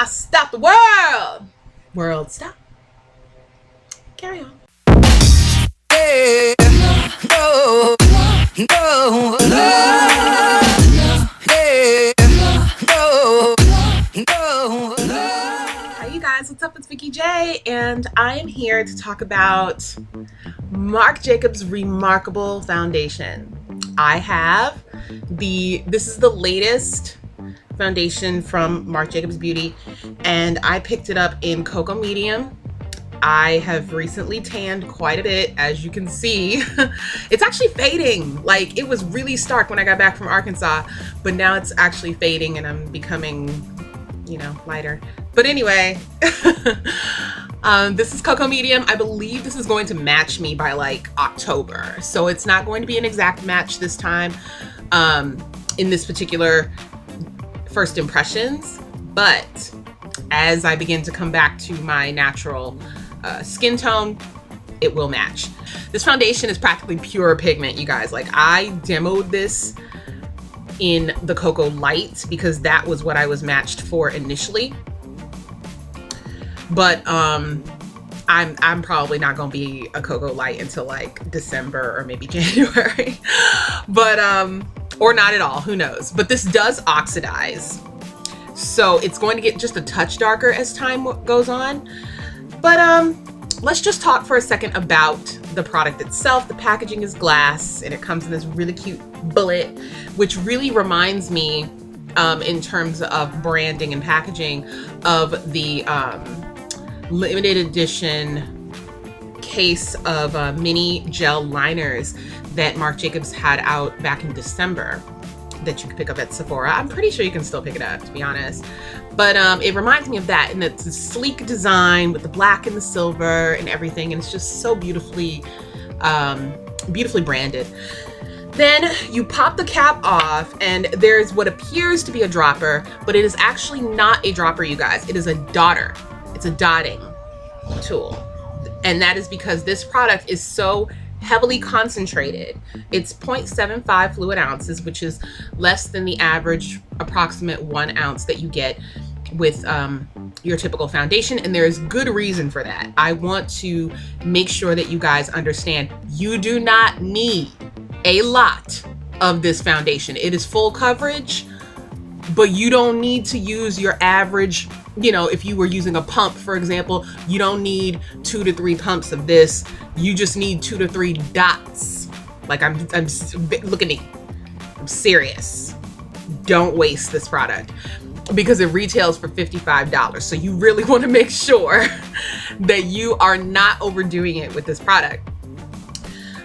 I stopped the world. World, stop. Carry on. Yeah, no, no, no, yeah, no, no, no. Hi you guys, what's up? It's Vikeejeah, and I am here to talk about Marc Jacobs Remarkable Foundation. I have this is the latest foundation from Marc Jacobs Beauty, and I picked it up in Cocoa Medium. I have recently tanned quite a bit, as you can see. It's actually fading. Like, it was really stark when I got back from Arkansas, but now it's actually fading and I'm becoming, you know, lighter. But anyway, this is Cocoa Medium. I believe this is going to match me by like October. So it's not going to be an exact match this time in this particular first impressions. But as I begin to come back to my natural skin tone, it will match. This foundation is practically pure pigment, you guys. Like, I demoed this in the Cocoa Light because that was what I was matched for initially. But I'm probably not gonna be a Cocoa Light until like December or maybe January. But or not at all, who knows. But this does oxidize, so it's going to get just a touch darker as time goes on. But let's just talk for a second about the product itself. The packaging is glass, and it comes in this really cute bullet, which really reminds me, in terms of branding and packaging, of the limited edition case of mini gel liners that Marc Jacobs had out back in December that you can pick up at Sephora. I'm pretty sure you can still pick it up, to be honest. But it reminds me of that, and it's a sleek design with the black and the silver and everything, and it's just so beautifully branded. Then you pop the cap off, and there's what appears to be a dropper, but it is actually not a dropper, you guys. It is a dotter. It's a dotting tool, and that is because this product is so heavily concentrated. It's 0.75 fluid ounces, which is less than the average approximate 1 ounce that you get with your typical foundation, and there's good reason for that. I want to make sure that you guys understand you do not need a lot of this foundation. It is full coverage, but you don't need to use your average, you know, if you were using a pump, for example, you don't need 2 to 3 pumps of this. You just need 2 to 3 dots. Like, I'm look at me. I'm serious. Don't waste this product because it retails for $55. So you really want to make sure that you are not overdoing it with this product.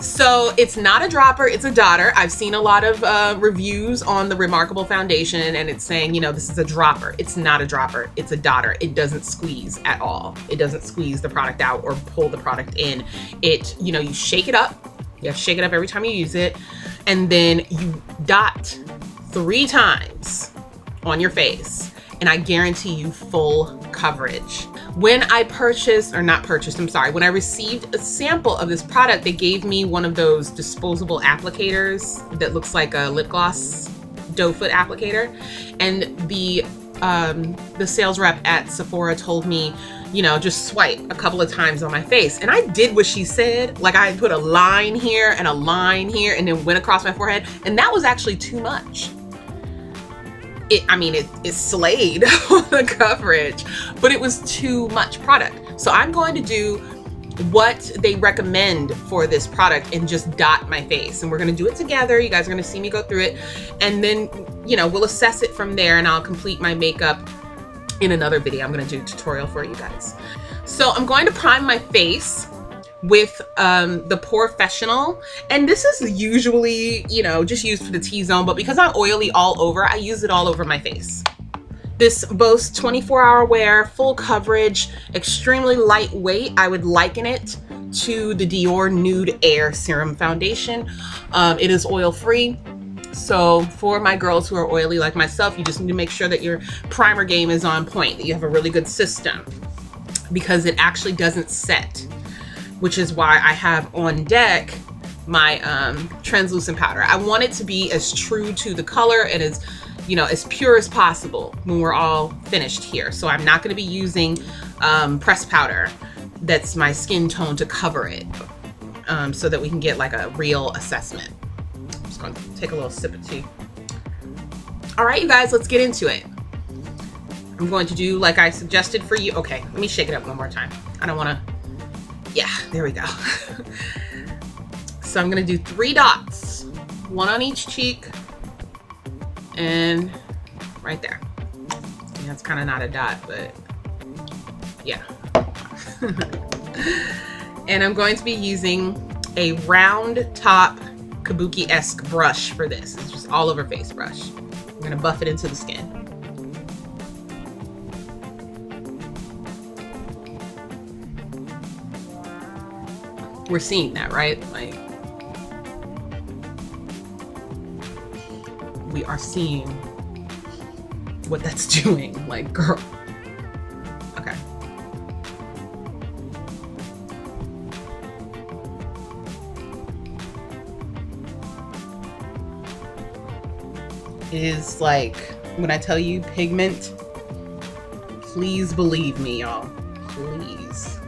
So it's not a dropper, it's a dotter. I've seen a lot of reviews on the Remarkable Foundation, and it's saying, you know, this is a dropper. It's not a dropper, it's a dotter. It doesn't squeeze at all. It doesn't squeeze the product out or pull the product in. It, you know, you shake it up. You have to shake it up every time you use it. And then you dot 3 times on your face. And I guarantee you full coverage. When I when I received a sample of this product, they gave me one of those disposable applicators that looks like a lip gloss doe foot applicator. And the sales rep at Sephora told me, you know, just swipe a couple of times on my face. And I did what she said. Like, I put a line here and a line here and then went across my forehead. And that was actually too much. It slayed on the coverage, but it was too much product. So I'm going to do what they recommend for this product and just dot my face. And we're going to do it together. You guys are going to see me go through it. And then, you know, we'll assess it from there, and I'll complete my makeup in another video. I'm going to do a tutorial for you guys. So I'm going to prime my face with the Porefessional, and this is usually, you know, just used for the T-zone, but because I'm oily all over, I use it all over my face. This boasts 24-hour wear, full coverage, extremely lightweight. I would liken it to the Dior Nude Air Serum Foundation. It is oil-free, so for my girls who are oily like myself, you just need to make sure that your primer game is on point, that you have a really good system, because it actually doesn't set, which is why I have on deck my translucent powder. I want it to be as true to the color and as you know, as pure as possible when we're all finished here. So I'm not going to be using pressed powder that's my skin tone to cover it, so that we can get like a real assessment. I'm just going to take a little sip of tea. All right, you guys, let's get into it. I'm going to do like I suggested for you. Okay, let me shake it up one more time. I don't want to. Yeah, there we go. So I'm going to do 3 dots, 1 on each cheek and right there. Yeah, that's kind of not a dot, but yeah. And I'm going to be using a round top kabuki-esque brush for this. It's just all over face brush. I'm going to buff it into the skin. We're seeing that, right? Like, we are seeing what that's doing. Like, girl. Okay. It is like, when I tell you pigment, please believe me, y'all. Please.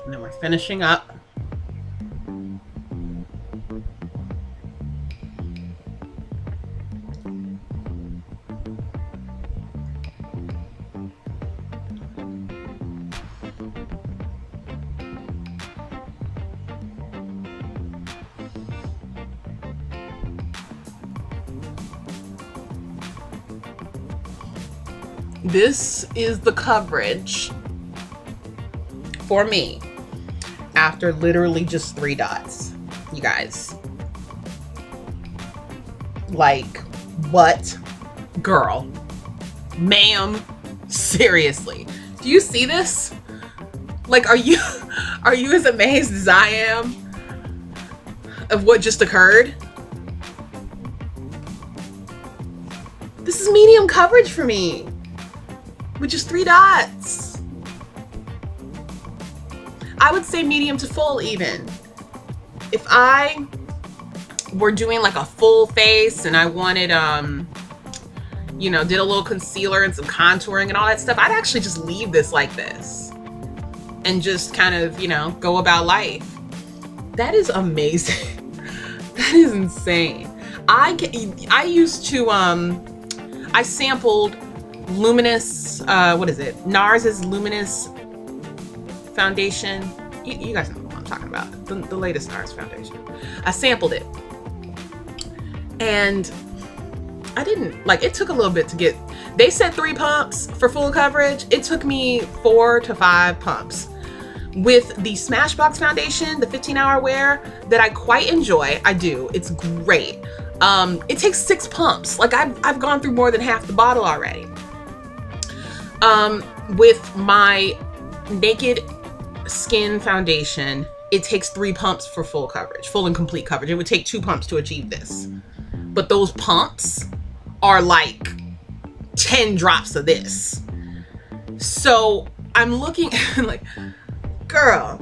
And then we're finishing up. This is the coverage for me after literally just 3 dots, you guys. Like, what? Girl, ma'am, seriously, do you see this? Like, are you as amazed as I am of what just occurred? This is medium coverage for me with just 3 dots. I would say medium to full even. If I were doing like a full face and I wanted, you know, did a little concealer and some contouring and all that stuff, I'd actually just leave this like this and just kind of, you know, go about life. That is amazing. That is insane. I used to, I sampled Luminous, what is it? NARS's Luminous foundation. You guys know what I'm talking about. The latest NARS foundation. I sampled it. And I didn't, like, it took a little bit to get, they said 3 pumps for full coverage. It took me 4 to 5 pumps. With the Smashbox foundation, the 15-hour wear that I quite enjoy, I do. It's great. It takes 6 pumps. Like, I've gone through more than half the bottle already. With my Naked Skin foundation, it takes 3 pumps for full coverage, full and complete coverage. It would take 2 pumps to achieve this. But those pumps are like 10 drops of this. So I'm looking like, girl,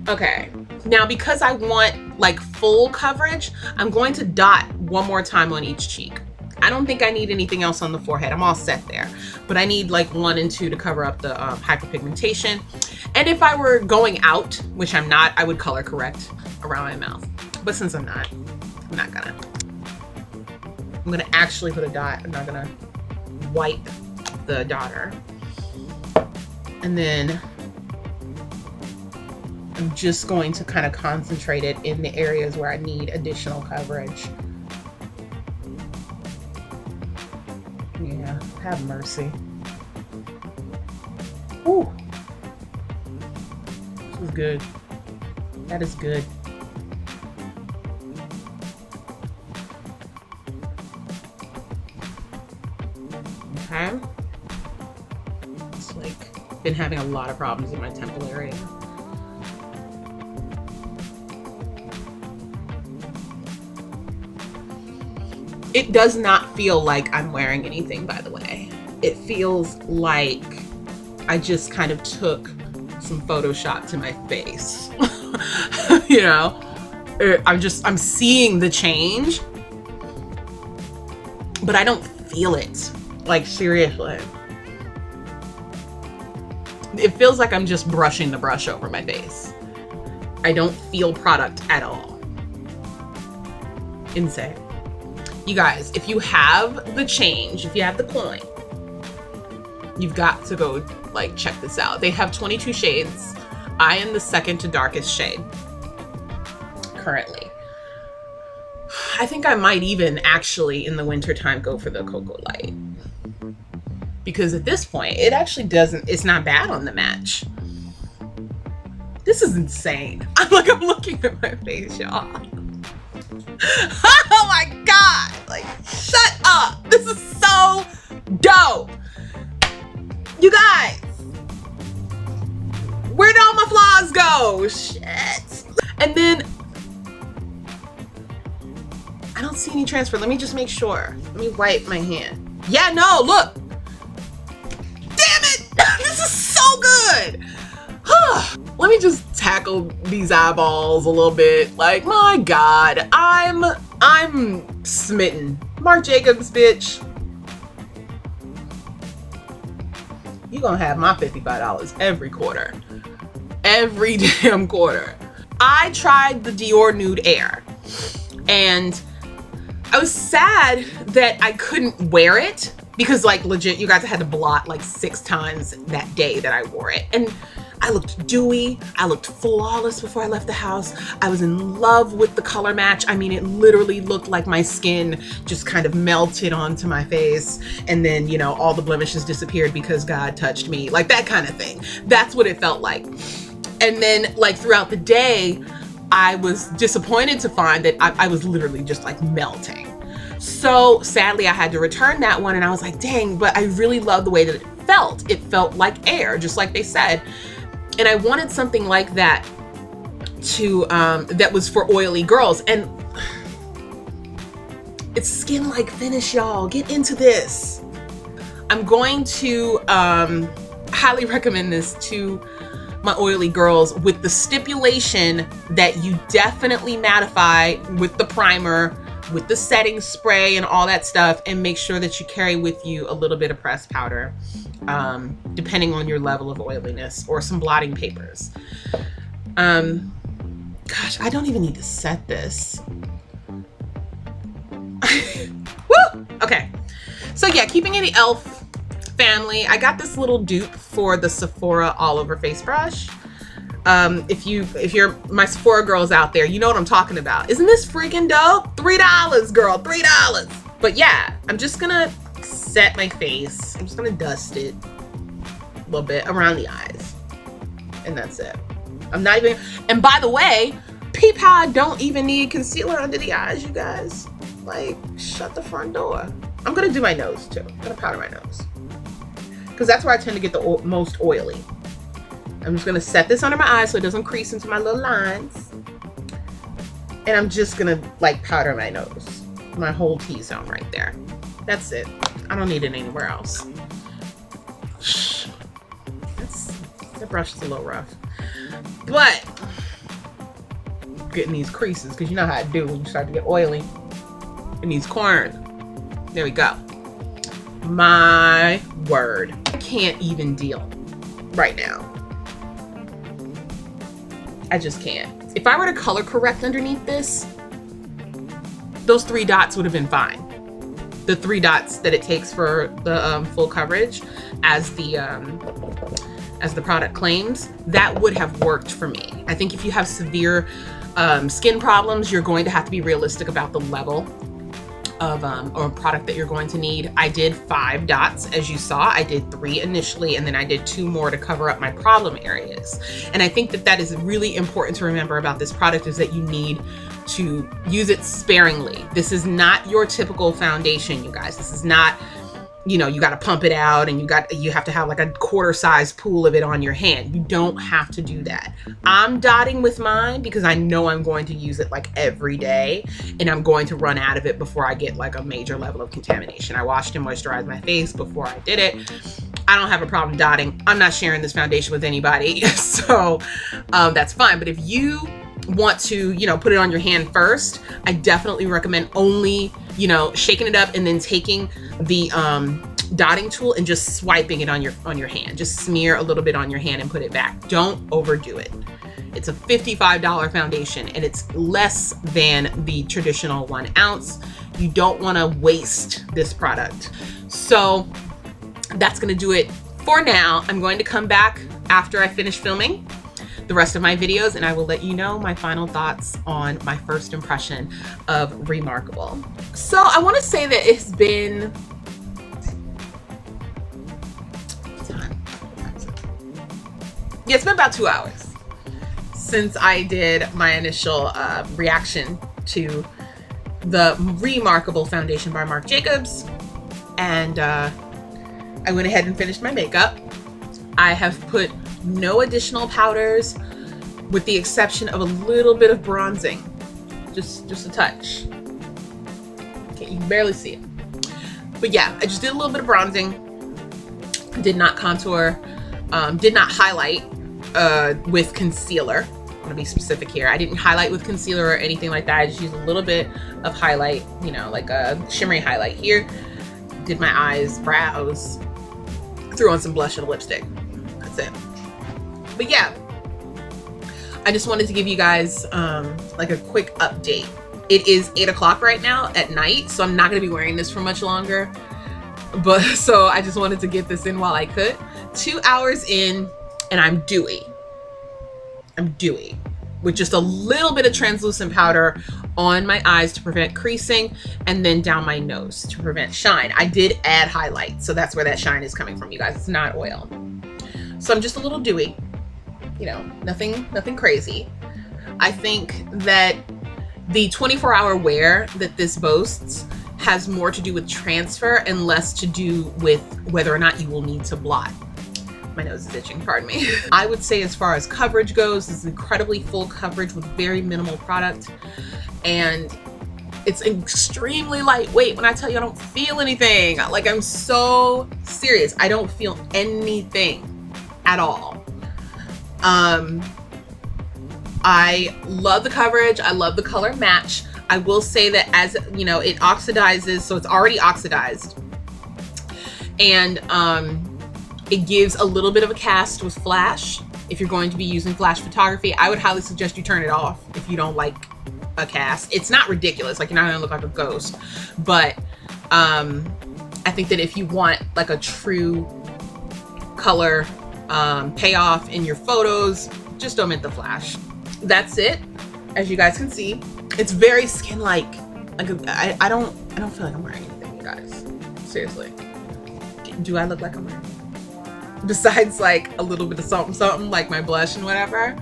okay. Now, because I want like full coverage, I'm going to dot 1 more time on each cheek. I don't think I need anything else on the forehead. I'm all set there. But I need like 1 and 2 to cover up the hyperpigmentation. And if I were going out, which I'm not, I would color correct around my mouth. But since I'm not gonna. I'm gonna actually put a dot. I'm not gonna wipe the dotter. And then I'm just going to kind of concentrate it in the areas where I need additional coverage. Yeah, have mercy. Ooh. This is good. That is good. Okay. It's like been having a lot of problems in my temple area. It does not feel like I'm wearing anything, by the way. It feels like I just kind of took some some Photoshop to my face. You know, I'm seeing the change, but I don't feel it. Like, seriously. It feels like I'm just brushing the brush over my face. I don't feel product at all. Insane. You guys, if you have the change, if you have the coin, you've got to go like check this out. They have 22 shades. I am the second to darkest shade currently. I think I might even actually in the wintertime go for the Cocoa Light, because at this point it actually it's not bad on the match. This is insane. I'm looking at my face, y'all. Oh my God, like, shut up. This is so dope. You guys, where'd all my flaws go? Shit. And then I don't see any transfer. Let me just make sure. Let me wipe my hand. Yeah, no, look. Damn it. This is so good. Let me just tackle these eyeballs a little bit. Like, my God, I'm smitten. Marc Jacobs, bitch. You gonna have my $55 every quarter. Every damn quarter. I tried the Dior Nude Air, and I was sad that I couldn't wear it, because like legit, you guys, I had to blot like 6 times that day that I wore it. And I looked dewy. I looked flawless before I left the house. I was in love with the color match. I mean, it literally looked like my skin just kind of melted onto my face. And then, you know, all the blemishes disappeared because God touched me. Like that kind of thing. That's what it felt like. And then like throughout the day, I was disappointed to find that I was literally just like melting. So sadly, I had to return that one. And I was like, dang, but I really love the way that it felt. It felt like air, just like they said. And I wanted something like that to that was for oily girls. And it's skin-like finish, y'all. Get into this. I'm going to highly recommend this to my oily girls, with the stipulation that you definitely mattify with the primer, with the setting spray and all that stuff, and make sure that you carry with you a little bit of pressed powder, depending on your level of oiliness, or some blotting papers. Gosh, I don't even need to set this. Woo! Okay. So yeah, keeping in the e.l.f. family, I got this little dupe for the Sephora all over face brush. If you're my Sephora girls out there, you know what I'm talking about. Isn't this freaking dope? $3, girl, $3. But yeah, I'm just gonna set my face. I'm just gonna dust it a little bit around the eyes, and that's it. I'm not even, and by the way, peep how I don't even need concealer under the eyes, you guys. Like, shut the front door. I'm gonna do my nose too. I'm gonna powder my nose, because that's where I tend to get the most oily. I'm just gonna set this under my eyes so it doesn't crease into my little lines. And I'm just gonna like powder my nose. My whole T-zone right there. That's it. I don't need it anywhere else. That brush is a little rough. But getting these creases, because you know how I do when you start to get oily in these corners. There we go. My word. I can't even deal right now. I just can't. If I were to color correct underneath this, those 3 dots would have been fine. The 3 dots that it takes for the full coverage, as the product claims, that would have worked for me. I think if you have severe skin problems, you're going to have to be realistic about the level of or product that you're going to need. I did 5 dots, as you saw. I did 3 initially, and then I did 2 more to cover up my problem areas. And I think that that is really important to remember about this product, is that you need to use it sparingly. This is not your typical foundation, you guys. This is not, you know, you got to pump it out and you have to have like a quarter-size pool of it on your hand. You don't have to do that. I'm dotting with mine because I know I'm going to use it like every day, and I'm going to run out of it before I get like a major level of contamination. I washed and moisturized my face before I did it. I don't have a problem dotting. I'm not sharing this foundation with anybody. So that's fine. But if you want to, you know, put it on your hand first, I definitely recommend only, you know, shaking it up and then taking the dotting tool and just swiping it on your hand. Just smear a little bit on your hand and put it back. Don't overdo it. It's a $55 foundation and it's less than the traditional 1 ounce. You don't want to waste this product. So that's going to do it for now. I'm going to come back after I finish filming the rest of my videos and I will let you know my final thoughts on my first impression of Remarkable. So I want to say that it's been it's been about 2 hours since I did my initial reaction to the Remarkable foundation by Marc Jacobs, and I went ahead and finished my makeup. I have put no additional powders with the exception of a little bit of bronzing, just a touch. Okay, you can barely see it, but yeah, I just did a little bit of bronzing. Did not contour, did not highlight with concealer. I'm gonna be specific here. I didn't highlight with concealer or anything like that. I just used a little bit of highlight, you know, like a shimmery highlight here. Did my eyes, brows, threw on some blush and a lipstick. That's it. But yeah, I just wanted to give you guys like a quick update. It is 8 o'clock right now at night, so I'm not gonna be wearing this for much longer. But so I just wanted to get this in while I could. 2 hours in and I'm dewy with just a little bit of translucent powder on my eyes to prevent creasing and then down my nose to prevent shine. I did add highlight, so that's where that shine is coming from, you guys. It's not oil. So I'm just a little dewy, you know, nothing crazy. I think that the 24-hour wear that this boasts has more to do with transfer and less to do with whether or not you will need to blot. My nose is itching, pardon me. I would say as far as coverage goes, this is incredibly full coverage with very minimal product. And it's extremely lightweight. When I tell you I don't feel anything, like I'm so serious. I don't feel anything at all. I love the coverage. I love the color match. I will say that as you know, it oxidizes, so it's already oxidized. And it gives a little bit of a cast with flash. If you're going to be using flash photography, I would highly suggest you turn it off if you don't like a cast. It's not ridiculous, like you're not gonna look like a ghost, but I think that if you want like a true color payoff in your photos, just omit the flash. That's it. As you guys can see, it's very skin-like. Like I don't feel like I'm wearing anything, you guys. Seriously. Do I look like I'm wearing anything? Besides like a little bit of something like my blush and whatever.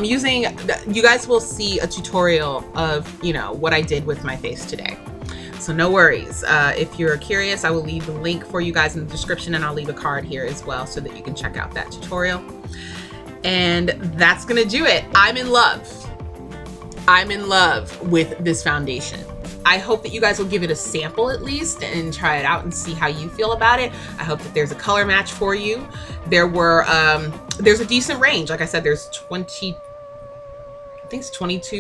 You guys will see a tutorial of, you know, what I did with my face today. So no worries. If you're curious, I will leave the link for you guys in the description, and I'll leave a card here as well so that you can check out that tutorial. And that's gonna do it. I'm in love. I'm in love with this foundation. I hope that you guys will give it a sample at least and try it out and see how you feel about it. I hope that there's a color match for you. There's a decent range. Like I said, there's 22,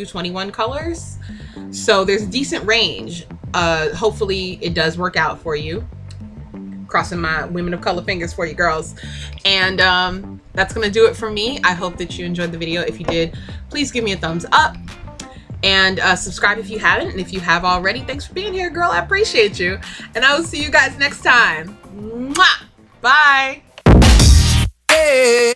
21 colors. So there's a decent range. Hopefully it does work out for you. Crossing my women of color fingers for you girls. And that's gonna do it for me. I hope that you enjoyed the video. If you did, please give me a thumbs up. And subscribe if you haven't, and if you have already, thanks for being here, girl. I appreciate you, and I will see you guys next time. Mwah! Bye. Hey.